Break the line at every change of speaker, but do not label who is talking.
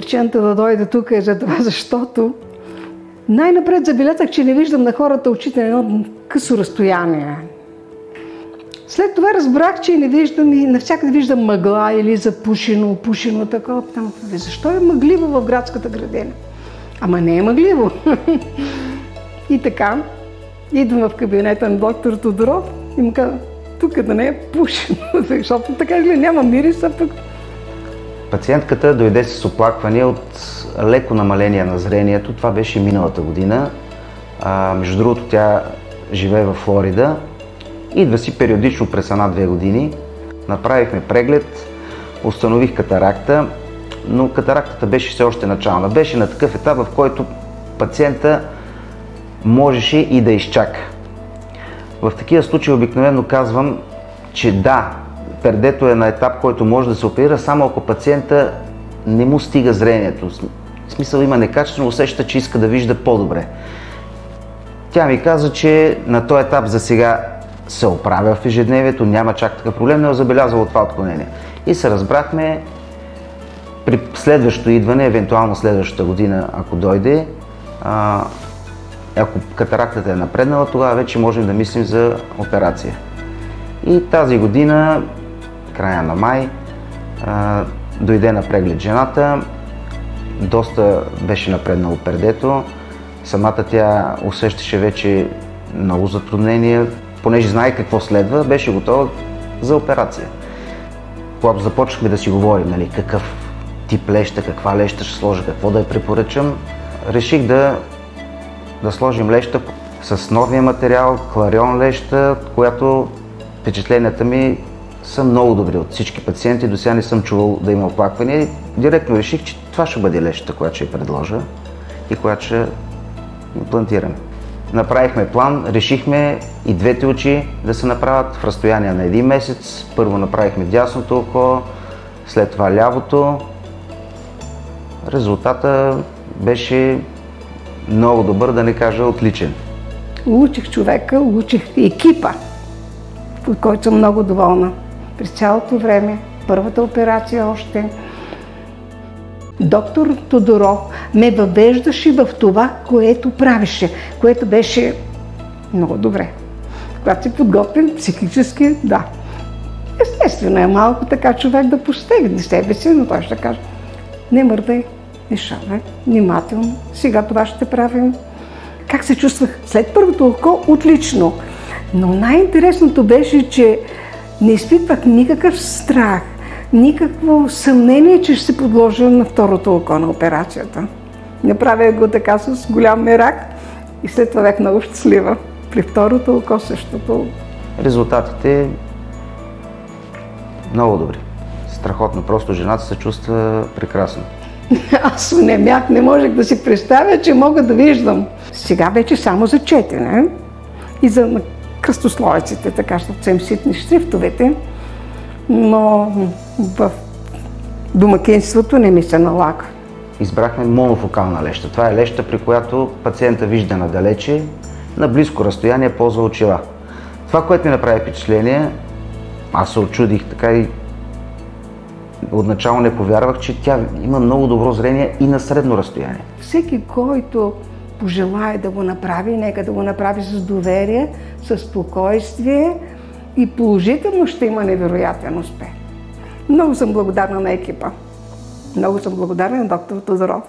причината да дойда тук е за това, защото най-напред забелязах, че не виждам на хората очите на едно късо разстояние. След това разбрах, че не виждам и навсякъде виждам мъгла или запушено, опушено, такова. Защо е мъгливо в градската градина? Ама не е мъгливо. И така, идвам в кабинета на доктор Тодоров и му казвам, тук да не е пушено, защото така или няма мириса пък.
Пациентката дойде с оплакване от леко намаление на зрението. Това беше миналата година. Между другото, тя живее във Флорида. Идва си периодично през 1-2 години. Направихме преглед, установих катаракта, но катарактата беше все още начална. Беше на такъв етап, в който пациента можеше и да изчака. В такива случаи обикновено казвам, че да, пердето е на етап, който може да се оперира, само ако пациента не му стига зрението. В смисъл има некачествено, усеща, че иска да вижда по-добре. Тя ми каза, че на този етап за сега се оправя в ежедневието, няма чак такъв проблем, не е забелязало това отклонение. И се разбрахме при следващото идване, евентуално следващата година, ако дойде, ако катарактата е напреднала, тогава вече можем да мислим за операция. И тази година, края на май, дойде на преглед жената, доста беше напреднало пердето, самата тя усещаше вече много затруднения, понеже знае какво следва, беше готова за операция. Когато започнахме да си говорим, нали, какъв тип леща, каква леща ще сложа, какво да я препоръчам, реших да сложим леща с новия материал, Кларион леща, която впечатленията ми са много добри от всички пациенти. До сега не съм чувал да има оплаквания. Директно реших, че това ще бъде лещата, която ще я предложа и която ще имплантираме. Направихме план, решихме и двете очи да се направят в разстояние на 1 месец. Първо направихме дясното око, след това лявото. Резултата беше много добър, да не кажа отличен.
Учих човека, учих екипа, от който съм много доволна. През цялото време, първата операция още, доктор Тодоров ме въвеждаше в това, което правеше, което беше много добре. Когато си подготвен психически, да. Естествено е малко така човек да постигне себе си, но той ще каже, не мърдай, не шавай, внимателно, сега това ще правим. Как се чувствах след първото око? Отлично. Но най-интересното беше, че не изпитвах никакъв страх, никакво съмнение, че ще се подложа на второто око на операцията. Направя го така с голям мерак и след това бях много щастлива. При второто око същото.
Резултатите много добри. Страхотно. Просто жената се чувства прекрасно.
Аз не можех да си представя, че мога да виждам. Сега вече само за четене и за кръстословиците, така съвсем ситни шрифтовете, но в домакинството не ми се налага.
Избрахме монофокална леща. Това е леща, при която пациента вижда надалече, на близко разстояние ползва очила. Това, което ми направи впечатление, аз се очудих така и отначало не повярвах, че тя има много добро зрение и на средно разстояние.
Всеки, който пожелае да го направи, нека да го направи с доверие, с спокойствие и положително ще има невероятен успех. Много съм благодарна на екипа. Много съм благодарна на доктор Тодоров.